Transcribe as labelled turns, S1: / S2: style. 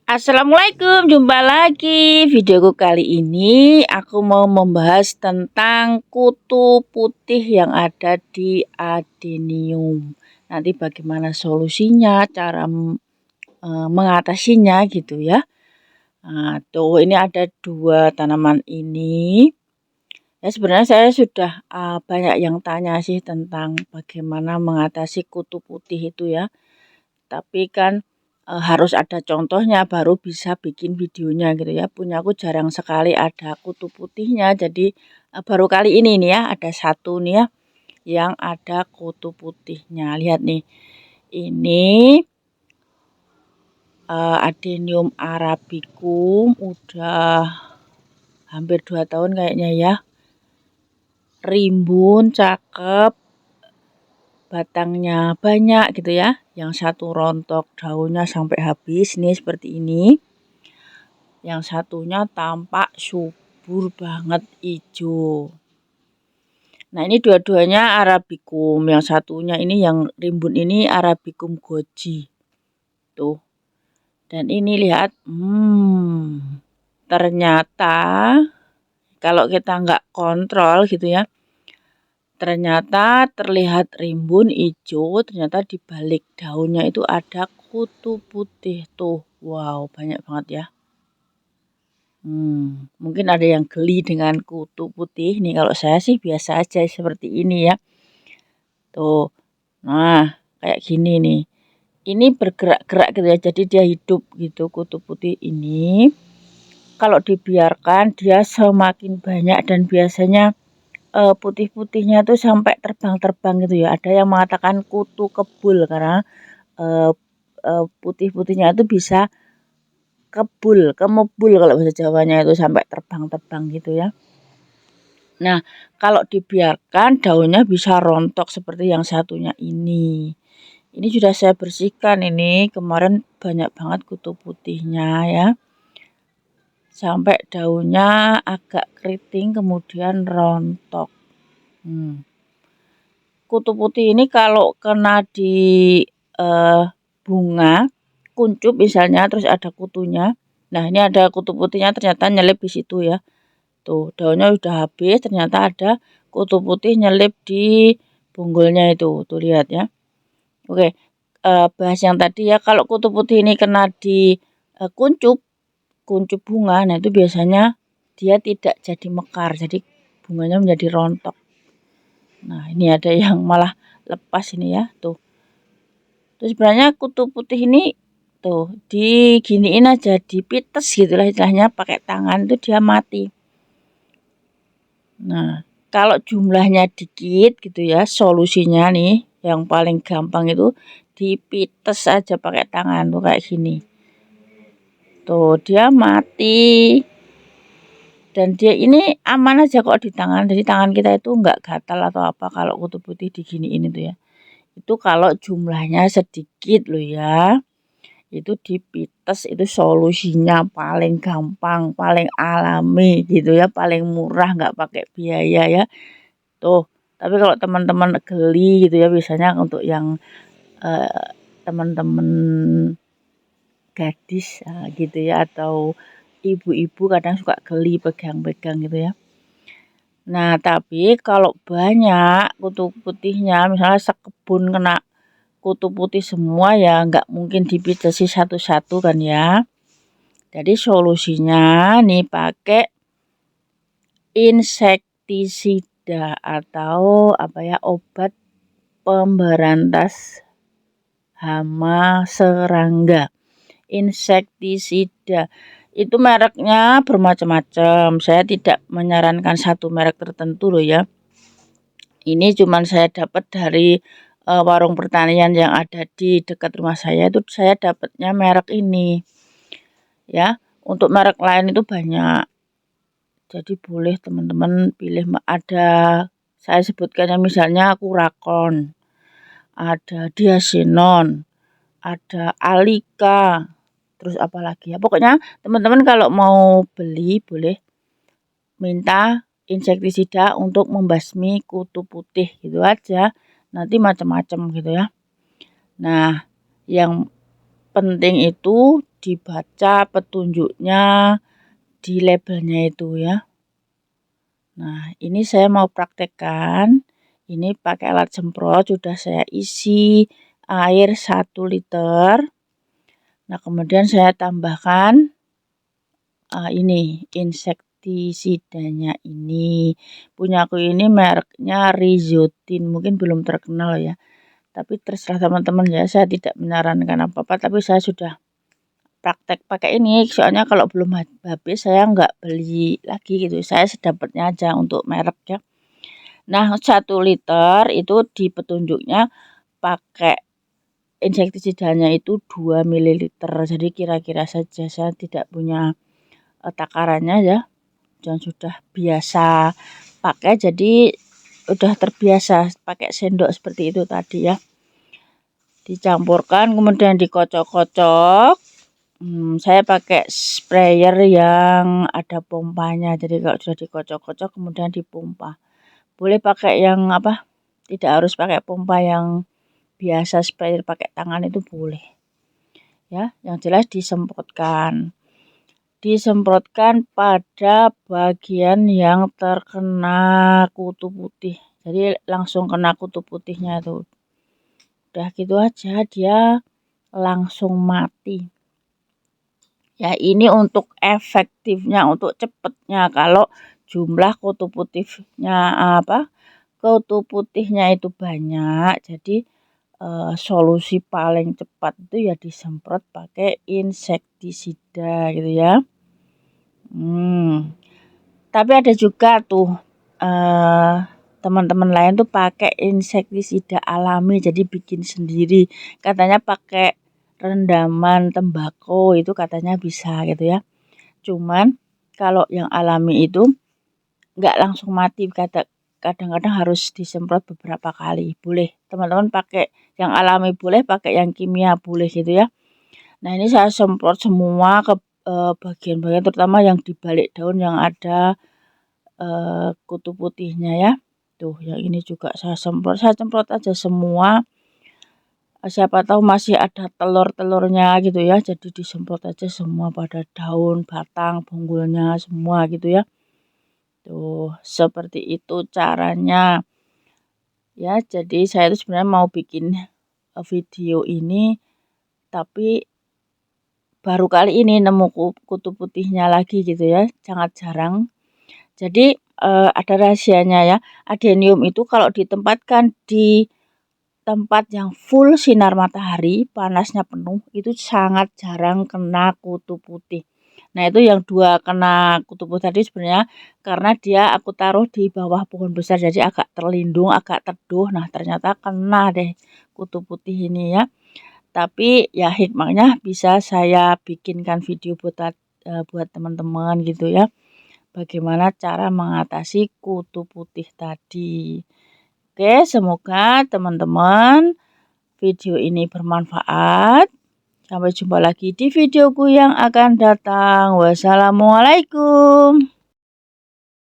S1: Assalamualaikum, jumpa lagi. Videoku kali ini aku mau membahas tentang kutu putih yang ada di adenium. Nanti bagaimana solusinya, cara mengatasinya gitu ya. Nah, tuh ini ada dua tanaman ini. Ya sebenarnya saya sudah banyak yang tanya sih tentang bagaimana mengatasi kutu putih itu ya. Tapi kan harus ada contohnya baru bisa bikin videonya gitu ya. Punyaku jarang sekali ada kutu putihnya. Jadi baru kali ini nih ya ada satu nih ya yang ada kutu putihnya. Lihat nih. Ini Adenium arabicum udah hampir 2 tahun kayaknya ya. Rimbun, cakep, batangnya banyak gitu ya. Yang satu rontok daunnya sampai habis nih seperti ini. Yang satunya tampak subur banget hijau. Nah ini dua-duanya arabicum. Yang satunya ini yang rimbun ini arabicum goji. Tuh. Dan ini lihat, ternyata kalau kita nggak kontrol gitu ya, ternyata terlihat rimbun hijau, ternyata di balik daunnya itu ada kutu putih tuh. Wow, banyak banget ya. Mungkin ada yang geli dengan kutu putih nih. Kalau saya sih biasa aja seperti ini ya. Tuh. Nah, kayak gini nih. Ini bergerak-gerak gitu ya. Jadi dia hidup gitu kutu putih ini. Kalau dibiarkan dia semakin banyak dan biasanya putih-putihnya tuh sampai terbang-terbang gitu ya. Ada yang mengatakan kutu kebul karena putih-putihnya itu bisa kemebul kalau bahasa Jawanya itu sampai terbang-terbang gitu ya. Nah, kalau dibiarkan daunnya bisa rontok seperti yang satunya ini. Ini sudah saya bersihkan ini, kemarin banyak banget kutu putihnya ya. Sampai daunnya agak keriting kemudian rontok. Kutu putih ini kalau kena di bunga, kuncup misalnya terus ada kutunya. Nah, ini ada kutu putihnya ternyata nyelip di situ ya. Tuh, daunnya udah habis, ternyata ada kutu putih nyelip di bonggolnya itu. Tuh lihat ya. Oke, bahas yang tadi ya. Kalau kutu putih ini kena di kuncup bunga, nah itu biasanya dia tidak jadi mekar, jadi bunganya menjadi rontok. Nah, ini ada yang malah lepas ini ya, tuh. Terus sebenarnya kutu putih ini tuh diginiin aja, dipites gitulah istilahnya pakai tangan itu dia mati. Nah, kalau jumlahnya dikit gitu ya, solusinya nih yang paling gampang itu dipites aja pakai tangan tuh kayak gini. Tuh, dia mati. Dan dia ini aman aja kok di tangan. Jadi tangan kita itu enggak gatal atau apa kalau kutu putih diginiin itu ya. Itu kalau jumlahnya sedikit loh ya. Itu dipites, itu solusinya paling gampang, paling alami gitu ya, paling murah, nggak pakai biaya ya. Tuh, tapi kalau teman-teman geli gitu ya, biasanya untuk yang teman-teman gadis gitu ya, atau ibu-ibu kadang suka geli pegang-pegang gitu ya. Nah, tapi kalau banyak kutu putihnya, misalnya sekebun kena kutu putih semua ya nggak mungkin dipitesi satu-satu kan ya. Jadi solusinya nih pakai insektisida atau apa ya, obat pemberantas hama serangga. Insektisida itu mereknya bermacam-macam. Saya tidak menyarankan satu merek tertentu loh ya. Ini cuman saya dapat dari warung pertanian yang ada di dekat rumah saya, itu saya dapatnya merek ini. Ya, untuk merek lain itu banyak. Jadi boleh teman-teman pilih, ada saya sebutkannya misalnya Kurakon, ada Diasinon, ada Alika, terus apa lagi ya. Pokoknya teman-teman kalau mau beli boleh minta insektisida untuk membasmi kutu putih gitu aja. Nanti macam-macam gitu ya. Nah, yang penting itu dibaca petunjuknya di labelnya itu ya. Nah, ini saya mau praktekkan. Ini pakai alat semprot, sudah saya isi air 1 liter. Nah, kemudian saya tambahkan ini insektisidanya ini. Punyaku ini mereknya Rizotin, mungkin belum terkenal ya. Tapi terserah teman-teman ya, saya tidak menyarankan apa-apa, tapi saya sudah praktek pakai ini, soalnya kalau belum habis saya nggak beli lagi gitu, saya sedapatnya aja untuk merek ya. Nah, 1 liter itu di petunjuknya pakai insektisidanya itu 2 ml, jadi kira-kira saja, saya tidak punya takarannya ya, dan sudah biasa pakai, jadi udah terbiasa pakai sendok seperti itu tadi ya. Dicampurkan kemudian dikocok-kocok. Saya pakai sprayer yang ada pompanya, jadi kalau sudah dikocok-kocok kemudian dipompa. Boleh pakai yang tidak harus pakai pompa yang biasa, sprayer pakai tangan itu boleh. Ya, yang jelas disemprotkan. Disemprotkan pada bagian yang terkena kutu putih. Jadi langsung kena kutu putihnya itu. Udah gitu aja dia langsung mati. Ya, ini untuk efektifnya, untuk cepatnya. Kalau jumlah kutu putihnya itu banyak, jadi solusi paling cepat itu ya disemprot pakai insektisida gitu ya. Tapi ada juga tuh teman-teman lain tuh pakai insektisida alami, jadi bikin sendiri. Katanya pakai rendaman tembakau itu katanya bisa gitu ya. Cuman kalau yang alami itu nggak langsung mati, kadang-kadang harus disemprot beberapa kali. Boleh teman-teman pakai yang alami, boleh pakai yang kimia boleh gitu ya. Nah, ini saya semprot semua ke bagian-bagian, terutama yang di balik daun yang ada kutu putihnya ya. Tuh, yang ini juga saya semprot aja semua. Siapa tahu masih ada telur-telurnya gitu ya, jadi disemprot aja semua pada daun, batang, bonggolnya semua gitu ya. Tuh, seperti itu caranya. Ya, jadi saya itu sebenarnya mau bikin video ini, tapi baru kali ini nemu kutu putihnya lagi gitu ya, sangat jarang. Jadi ada rahasianya ya. Adenium itu kalau ditempatkan di tempat yang full sinar matahari, panasnya penuh, itu sangat jarang kena kutu putih. Nah, itu yang 2 kena kutu putih tadi sebenarnya karena dia aku taruh di bawah pohon besar, jadi agak terlindung, agak teduh. Nah, ternyata kena deh kutu putih ini ya. Tapi ya hikmahnya bisa saya bikinkan video buat teman-teman gitu ya. Bagaimana cara mengatasi kutu putih tadi. Oke, semoga teman-teman video ini bermanfaat. Sampai jumpa lagi di videoku yang akan datang. Wassalamualaikum.